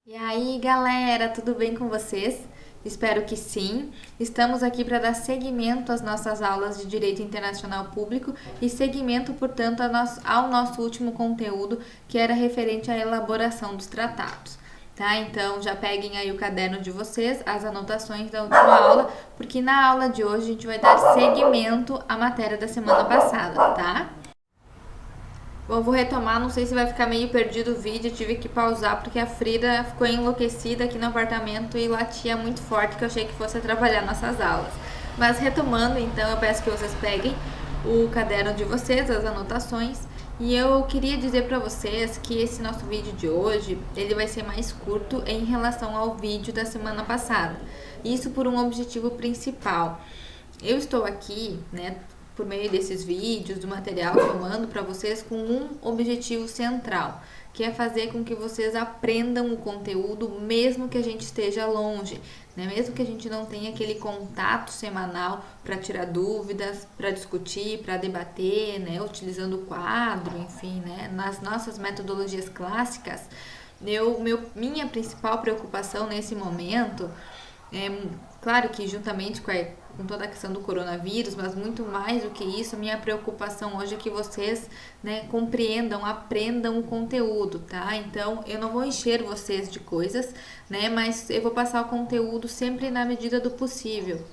E aí, galera, tudo bem com vocês? Espero que sim. Estamos aqui para dar seguimento às nossas aulas de Direito Internacional Público e seguimento, portanto, ao nosso último conteúdo, que era referente à elaboração dos tratados. Tá? Então, já peguem aí o caderno de vocês, as anotações da última aula, porque na aula de hoje a gente vai dar seguimento à matéria da semana passada, tá? Eu vou retomar, não sei se vai ficar meio perdido o vídeo, tive que pausar porque a Frida ficou enlouquecida aqui no apartamento e latia muito forte que eu achei que fosse atrapalhar nossas aulas. Mas retomando, então, eu peço que vocês peguem o caderno de vocês, as anotações, e eu queria dizer para vocês que esse nosso vídeo de hoje, ele vai ser mais curto em relação ao vídeo da semana passada. Isso por um objetivo principal. Eu estou aqui, né, por meio desses vídeos, do material que eu mando para vocês com um objetivo central, que é fazer com que vocês aprendam o conteúdo mesmo que a gente esteja longe, né? Mesmo que a gente não tenha aquele contato semanal para tirar dúvidas, para discutir, para debater, né? Utilizando o quadro, enfim, né? Nas nossas metodologias clássicas, minha principal preocupação nesse momento é, claro que juntamente com toda a questão do coronavírus, mas muito mais do que isso, minha preocupação hoje é que vocês, né, compreendam, aprendam o conteúdo, tá? Então, eu não vou encher vocês de coisas, né, mas eu vou passar o conteúdo sempre na medida do possível.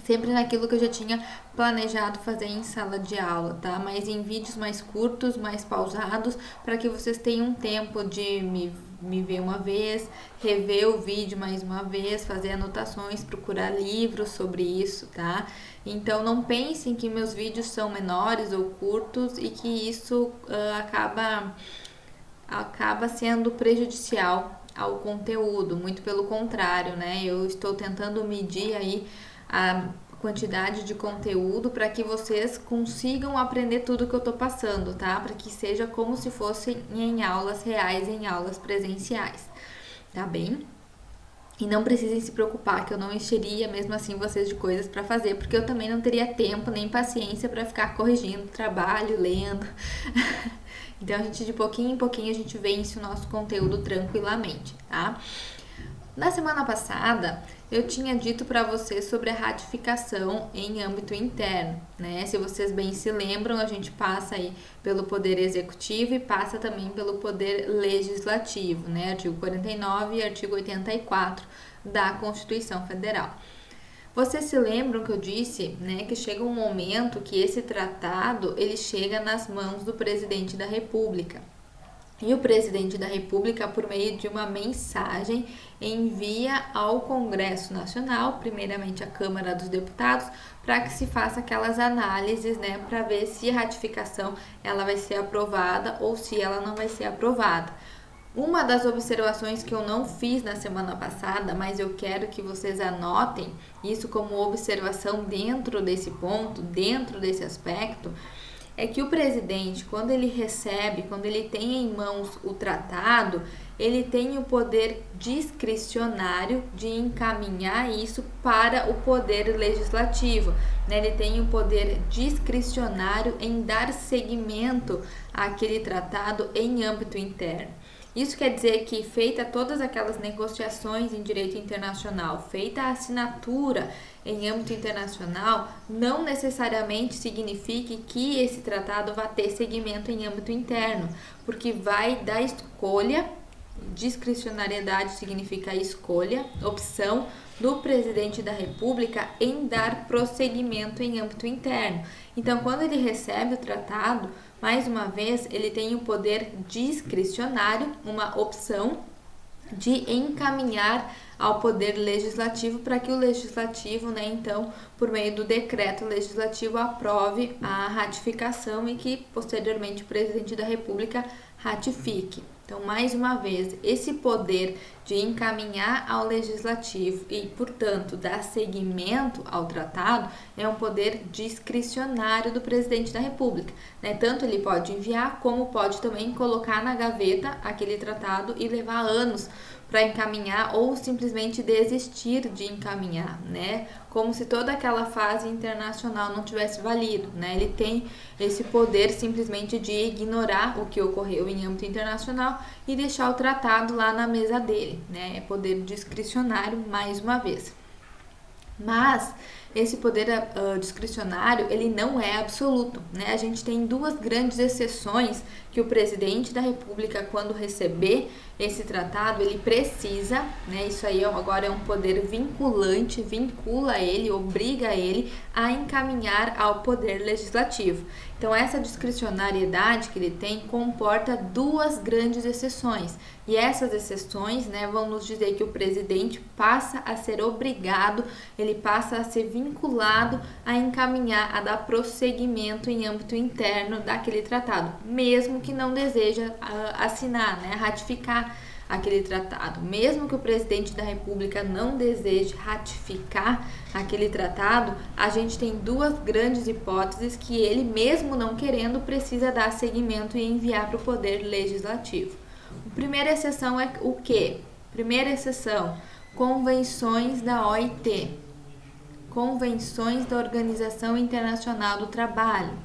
Sempre naquilo que eu já tinha planejado fazer em sala de aula, tá? Mas em vídeos mais curtos, mais pausados, para que vocês tenham tempo de me ver uma vez, rever o vídeo mais uma vez, fazer anotações, procurar livros sobre isso, tá? Então não pensem que meus vídeos são menores ou curtos e que isso acaba sendo prejudicial ao conteúdo, muito pelo contrário, né? Eu estou tentando medir aí a quantidade de conteúdo para que vocês consigam aprender tudo que eu estou passando, tá? Para que seja como se fosse em aulas reais, em aulas presenciais, tá bem? E não precisem se preocupar que eu não encheria mesmo assim vocês de coisas para fazer, porque eu também não teria tempo nem paciência para ficar corrigindo trabalho, lendo. Então a gente de pouquinho em pouquinho a gente vence o nosso conteúdo tranquilamente, tá? Na semana passada, eu tinha dito para vocês sobre a ratificação em âmbito interno, né? Se vocês bem se lembram, a gente passa aí pelo poder executivo e passa também pelo poder legislativo, né? Artigo 49 e artigo 84 da Constituição Federal. Vocês se lembram que eu disse, né, que chega um momento que esse tratado ele chega nas mãos do presidente da República. E o presidente da República, por meio de uma mensagem, envia ao Congresso Nacional, primeiramente à Câmara dos Deputados, para que se faça aquelas análises, né, para ver se a ratificação ela vai ser aprovada ou se ela não vai ser aprovada. Uma das observações que eu não fiz na semana passada, mas eu quero que vocês anotem isso como observação dentro desse ponto, dentro desse aspecto, é que o presidente, quando ele recebe, quando ele tem em mãos o tratado, ele tem o poder discricionário de encaminhar isso para o poder legislativo, né? Ele tem o poder discricionário em dar seguimento àquele tratado em âmbito interno. Isso quer dizer que, feita todas aquelas negociações em direito internacional, feita a assinatura em âmbito internacional, não necessariamente signifique que esse tratado vá ter seguimento em âmbito interno, porque vai da escolha, discricionariedade significa escolha, opção do presidente da República em dar prosseguimento em âmbito interno. Então, quando ele recebe o tratado, mais uma vez, ele tem o poder discricionário, uma opção de encaminhar ao poder legislativo para que o legislativo, né, então, por meio do decreto legislativo, aprove a ratificação e que posteriormente o presidente da República ratifique. Então, mais uma vez, esse poder de encaminhar ao legislativo e, portanto, dar seguimento ao tratado é um poder discricionário do presidente da República, né? Tanto ele pode enviar, como pode também colocar na gaveta aquele tratado e levar anos para encaminhar ou simplesmente desistir de encaminhar, né? como se toda aquela fase internacional não tivesse valido, né? Ele tem esse poder simplesmente de ignorar o que ocorreu em âmbito internacional e deixar o tratado lá na mesa dele, né? É poder discricionário mais uma vez. Mas esse poder discricionário, ele não é absoluto, né? A gente tem duas grandes exceções que o presidente da República, quando receber esse tratado, ele precisa, né? Isso aí agora é um poder vinculante, vincula ele, obriga ele a encaminhar ao poder legislativo. Então, essa discricionariedade que ele tem comporta duas grandes exceções. E essas exceções, né, vão nos dizer que o presidente passa a ser obrigado, ele passa a ser vinculado a encaminhar, a dar prosseguimento em âmbito interno daquele tratado, mesmo que não deseja assinar, né, ratificar aquele tratado. Mesmo que o presidente da República não deseje ratificar aquele tratado, a gente tem duas grandes hipóteses que ele, mesmo não querendo, precisa dar seguimento e enviar para o poder legislativo. A primeira exceção é o quê? Primeira exceção, convenções da OIT, convenções da Organização Internacional do Trabalho.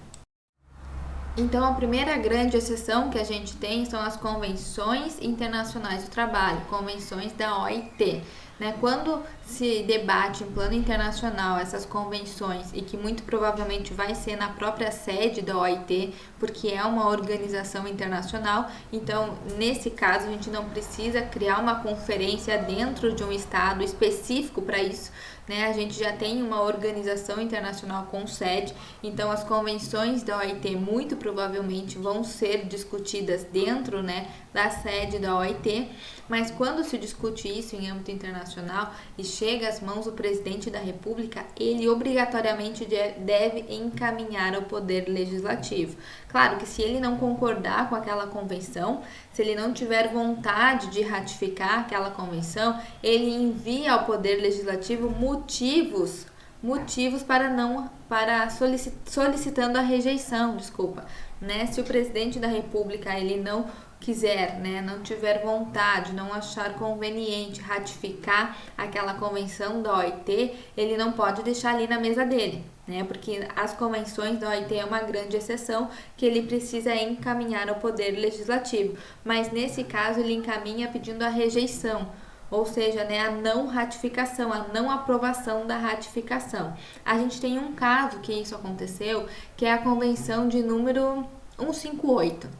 Então, a primeira grande exceção que a gente tem são as convenções internacionais do trabalho, convenções da OIT. Né? Quando se debate em plano internacional essas convenções, e que muito provavelmente vai ser na própria sede da OIT, porque é uma organização internacional, então nesse caso a gente não precisa criar uma conferência dentro de um estado específico para isso, né? A gente já tem uma organização internacional com sede, então as convenções da OIT muito provavelmente vão ser discutidas dentro, né, da sede da OIT, mas quando se discute isso em âmbito internacional e chega às mãos do presidente da República, ele obrigatoriamente deve encaminhar ao poder legislativo. Claro que se ele não concordar com aquela convenção, se ele não tiver vontade de ratificar aquela convenção, ele envia ao poder legislativo motivos solicitando a rejeição, né? Se o presidente da República ele não quiser, né, não tiver vontade, não achar conveniente ratificar aquela convenção da OIT, ele não pode deixar ali na mesa dele, né? Porque as convenções da OIT é uma grande exceção que ele precisa encaminhar ao poder legislativo, mas nesse caso ele encaminha pedindo a rejeição, ou seja, né, a não ratificação, a não aprovação da ratificação. A gente tem um caso que isso aconteceu, que é a convenção de número 158.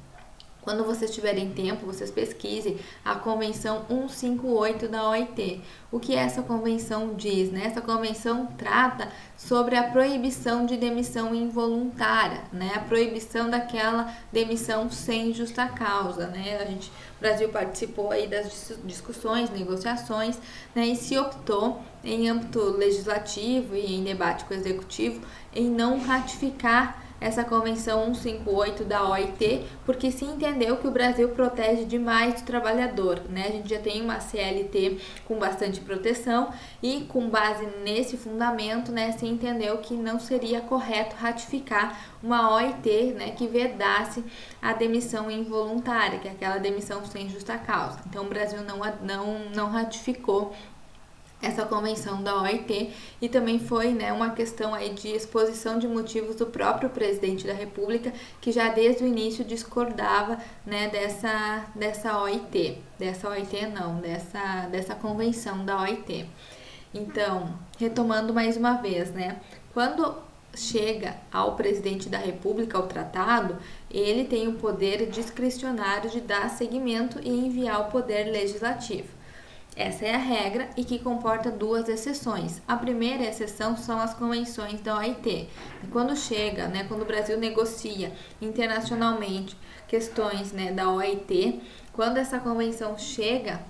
Quando vocês tiverem tempo, vocês pesquisem a Convenção 158 da OIT. O que essa convenção diz, né? Essa convenção trata sobre a proibição de demissão involuntária, né? A proibição daquela demissão sem justa causa, né? O Brasil participou aí das discussões, negociações, né? E se optou em âmbito legislativo e em debate com o executivo em não ratificar essa Convenção 158 da OIT, porque se entendeu que o Brasil protege demais o trabalhador, né? A gente já tem uma CLT com bastante proteção e com base nesse fundamento, né, se entendeu que não seria correto ratificar uma OIT, né, que vedasse a demissão involuntária, que é aquela demissão sem justa causa. Então o Brasil não ratificou essa convenção da OIT e também foi, né, uma questão aí de exposição de motivos do próprio presidente da República, que já desde o início discordava, né, dessa convenção da OIT. Então, retomando mais uma vez, né, quando chega ao presidente da República o tratado, ele tem o poder discricionário de dar seguimento e enviar ao poder legislativo. Essa é a regra e que comporta duas exceções. A primeira exceção são as convenções da OIT. Quando chega, né, quando o Brasil negocia internacionalmente questões, né, da OIT, quando essa convenção chega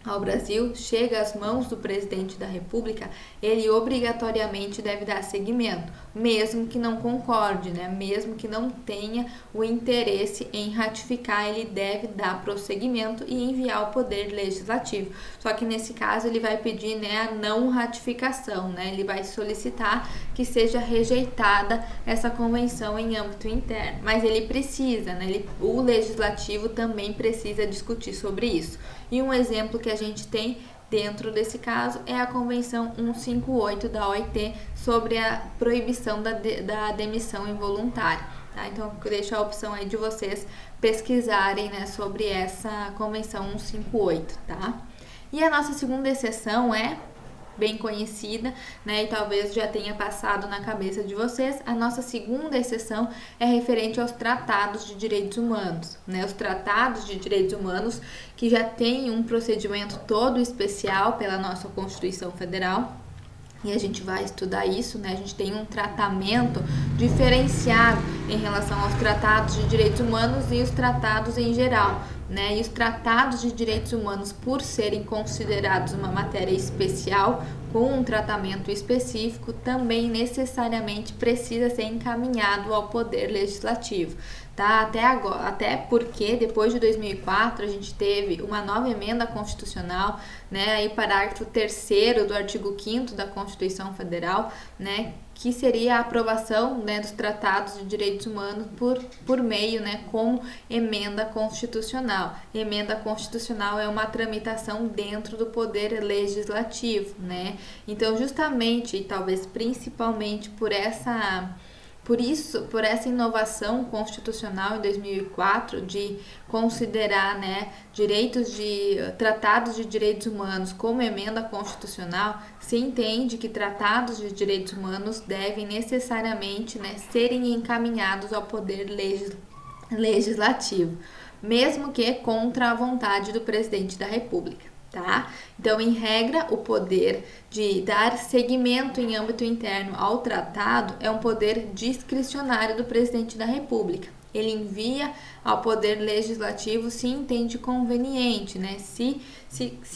ao Brasil, chega às mãos do presidente da República, ele obrigatoriamente deve dar seguimento, mesmo que não concorde, né? Mesmo que não tenha o interesse em ratificar, ele deve dar prosseguimento e enviar ao poder legislativo. Só que nesse caso ele vai pedir, né, a não ratificação, né? Ele vai solicitar que seja rejeitada essa convenção em âmbito interno, mas ele precisa, né? O legislativo também precisa discutir sobre isso. E um exemplo que a gente tem dentro desse caso, é a Convenção 158 da OIT sobre a proibição da demissão involuntária. Tá? Então, eu deixo a opção aí de vocês pesquisarem, né, sobre essa Convenção 158, tá? E a nossa segunda exceção é bem conhecida, né, e talvez já tenha passado na cabeça de vocês. A nossa segunda exceção é referente aos tratados de direitos humanos, né, os tratados de direitos humanos que já têm um procedimento todo especial pela nossa Constituição Federal. E a gente vai estudar isso, né? A gente tem um tratamento diferenciado em relação aos tratados de direitos humanos e os tratados em geral, né? E os tratados de direitos humanos, por serem considerados uma matéria especial, com um tratamento específico, também necessariamente precisa ser encaminhado ao Poder Legislativo. Tá? Até porque depois de 2004 a gente teve uma nova emenda constitucional, né, aí parágrafo 3º do artigo 5º da Constituição Federal, né, que seria a aprovação, né, dos tratados de direitos humanos por meio, né, como emenda constitucional. Emenda constitucional é uma tramitação dentro do Poder Legislativo, né? Então, justamente e talvez principalmente por essa inovação constitucional em 2004 de considerar, né, tratados de direitos humanos como emenda constitucional, se entende que tratados de direitos humanos devem necessariamente, né, serem encaminhados ao Poder Legislativo, mesmo que contra a vontade do presidente da República. Tá? Então, em regra, o poder de dar seguimento em âmbito interno ao tratado é um poder discricionário do presidente da República. Ele envia ao Poder Legislativo se entende conveniente, né? Se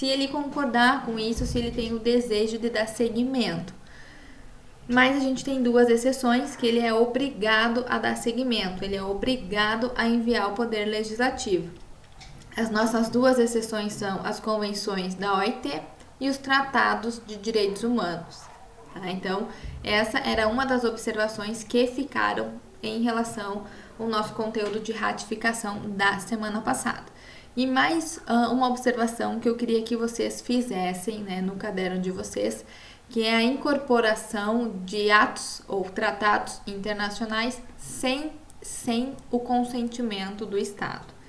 ele concordar com isso, se ele tem o desejo de dar seguimento. Mas a gente tem duas exceções que ele é obrigado a dar seguimento, ele é obrigado a enviar ao Poder Legislativo. As nossas duas exceções são as convenções da OIT e os tratados de direitos humanos. Tá? Então, essa era uma das observações que ficaram em relação ao nosso conteúdo de ratificação da semana passada. E mais uma observação que eu queria que vocês fizessem, né, no caderno de vocês, que é a incorporação de atos ou tratados internacionais sem o consentimento do Estado.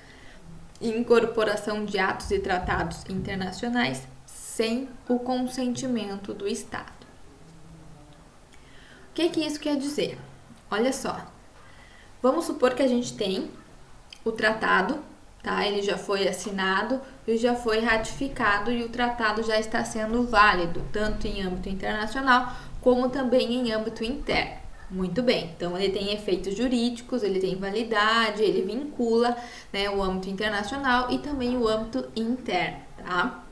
Incorporação de atos e tratados internacionais sem o consentimento do Estado. O que isso quer dizer? Olha só, vamos supor que a gente tem o tratado, tá? Ele já foi assinado e já foi ratificado e o tratado já está sendo válido, tanto em âmbito internacional como também em âmbito interno. Muito bem, então ele tem efeitos jurídicos, ele tem validade, ele vincula, né, o âmbito internacional e também o âmbito interno, tá?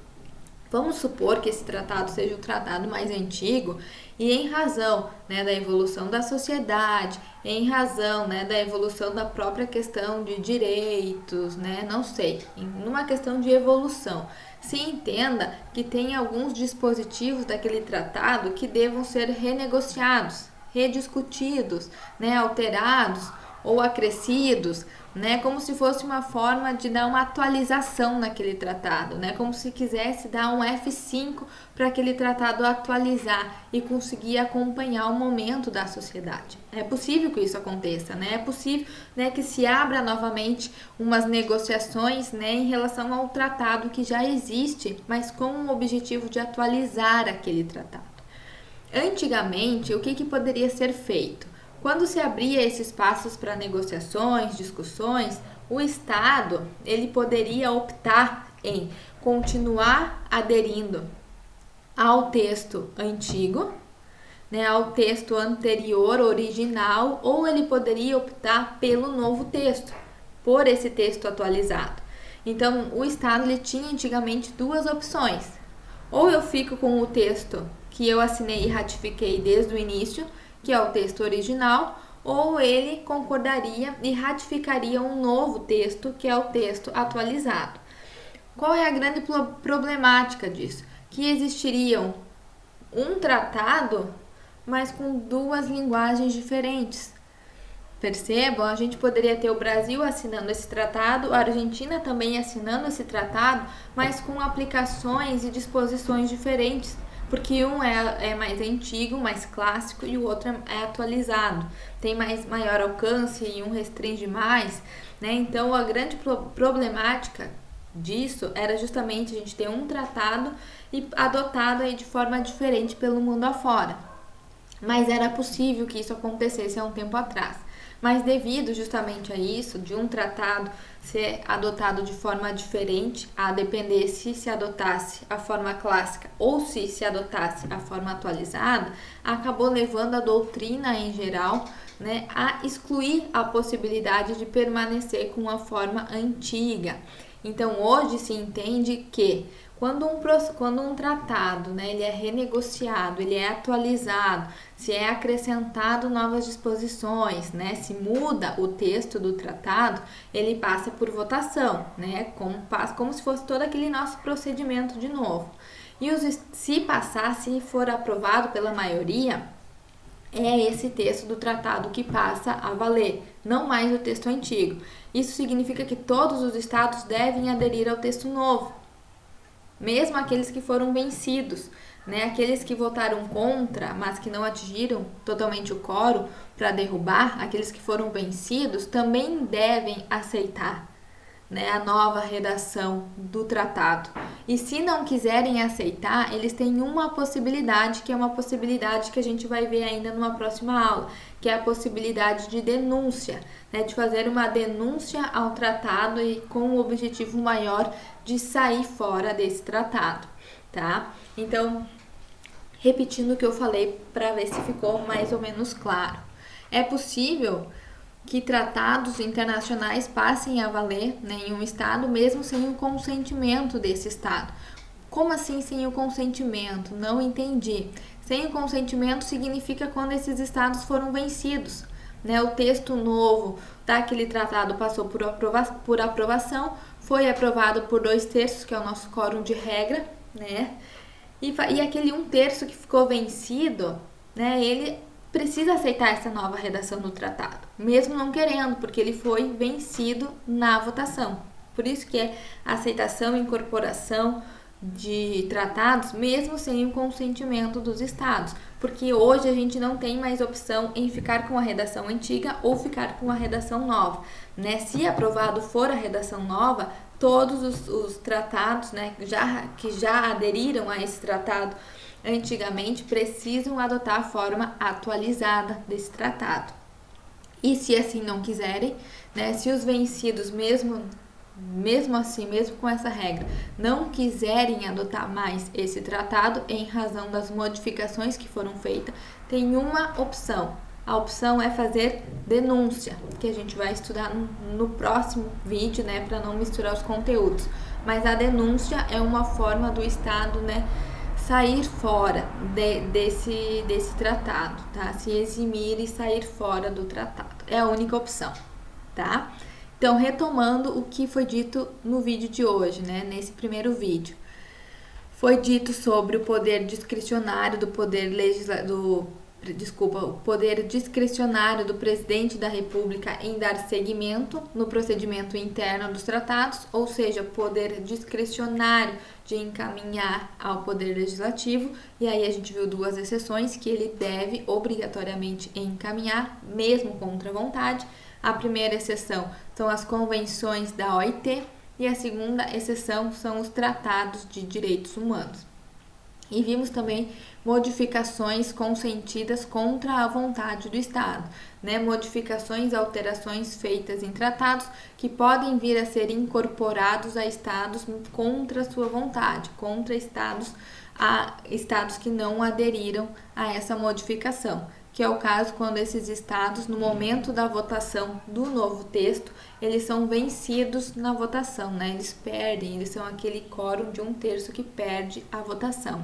Vamos supor que esse tratado seja o tratado mais antigo e em razão, né, da evolução da sociedade, em razão, né, da evolução da própria questão de direitos, né, não sei, numa questão de evolução, se entenda que tem alguns dispositivos daquele tratado que devam ser renegociados, rediscutidos, né, alterados ou acrescidos, né, como se fosse uma forma de dar uma atualização naquele tratado, né, como se quisesse dar um F5 para aquele tratado atualizar e conseguir acompanhar o momento da sociedade. É possível que isso aconteça, né, é possível, né, que se abra novamente umas negociações, né, em relação ao tratado que já existe, mas com o objetivo de atualizar aquele tratado. Antigamente, o que poderia ser feito? Quando se abria esses espaços para negociações, discussões, o Estado ele poderia optar em continuar aderindo ao texto antigo, né, ao texto anterior, original, ou ele poderia optar pelo novo texto, por esse texto atualizado. Então, o Estado ele tinha antigamente duas opções. Ou eu fico com o texto que eu assinei e ratifiquei desde o início, que é o texto original, ou ele concordaria e ratificaria um novo texto, que é o texto atualizado. Qual é a grande problemática disso? Que existiriam um tratado, mas com duas linguagens diferentes. Percebam, a gente poderia ter o Brasil assinando esse tratado, a Argentina também assinando esse tratado, mas com aplicações e disposições diferentes, porque um é mais antigo, mais clássico, e o outro é atualizado, tem maior alcance e um restringe mais, né? Então, a grande problemática disso era justamente a gente ter um tratado e adotado aí de forma diferente pelo mundo afora. Mas era possível que isso acontecesse há um tempo atrás. Mas devido justamente a isso, de um tratado ser adotado de forma diferente, a depender se adotasse a forma clássica ou se adotasse a forma atualizada, acabou levando a doutrina em geral, né, a excluir a possibilidade de permanecer com a forma antiga. Então, hoje se entende que quando um tratado, né, ele é renegociado, ele é atualizado, se é acrescentado novas disposições, né, se muda o texto do tratado, ele passa por votação, né, como se fosse todo aquele nosso procedimento de novo. E se passar, se for aprovado pela maioria, é esse texto do tratado que passa a valer, não mais o texto antigo. Isso significa que todos os estados devem aderir ao texto novo, mesmo aqueles que foram vencidos, né? Aqueles que votaram contra, mas que não atingiram totalmente o quórum para derrubar, aqueles que foram vencidos também devem aceitar, né, a nova redação do tratado. E se não quiserem aceitar, eles têm uma possibilidade, que é uma possibilidade que a gente vai ver ainda numa próxima aula, que é a possibilidade de denúncia, né, de fazer uma denúncia ao tratado e com o objetivo maior de sair fora desse tratado, tá? Então, repetindo o que eu falei para ver se ficou mais ou menos claro. É possível que tratados internacionais passem a valer, né, em um estado mesmo sem o consentimento desse estado. Como assim sem o consentimento? Não entendi. Sem o consentimento significa quando esses estados foram vencidos, né? O texto novo daquele tratado passou por aprovação, foi aprovado por 2/3, que é o nosso quórum de regra, né? E aquele 1/3 que ficou vencido, né, ele precisa aceitar essa nova redação do tratado, mesmo não querendo, porque ele foi vencido na votação. Por isso que é aceitação e incorporação de tratados, mesmo sem o consentimento dos estados, porque hoje a gente não tem mais opção em ficar com a redação antiga ou ficar com a redação nova, né? Se aprovado for a redação nova, todos os tratados, né, que já aderiram a esse tratado antigamente, precisam adotar a forma atualizada desse tratado. E se assim não quiserem, né, se os vencidos mesmo assim, mesmo com essa regra, não quiserem adotar mais esse tratado em razão das modificações que foram feitas, tem uma opção. A opção é fazer denúncia, que a gente vai estudar no próximo vídeo, né, para não misturar os conteúdos. Mas a denúncia é uma forma do Estado, né, sair fora desse tratado, tá? Se eximir e sair fora do tratado. É a única opção, tá? Então, retomando o que foi dito no vídeo de hoje, né? Nesse primeiro vídeo. Foi dito sobre o poder discricionário o poder discricionário do presidente da República em dar seguimento no procedimento interno dos tratados, ou seja, poder discricionário de encaminhar ao poder legislativo, e aí a gente viu duas exceções que ele deve obrigatoriamente encaminhar, mesmo contra a vontade. A primeira exceção são as convenções da OIT e a segunda exceção são os tratados de direitos humanos. E vimos também modificações consentidas contra a vontade do Estado, né? Modificações, alterações feitas em tratados que podem vir a ser incorporados a Estados contra sua vontade, contra estados que não aderiram a essa modificação, que é o caso quando esses estados, no momento da votação do novo texto, eles são vencidos na votação, né? Eles perdem, eles são aquele quórum de 1/3 que perde a votação.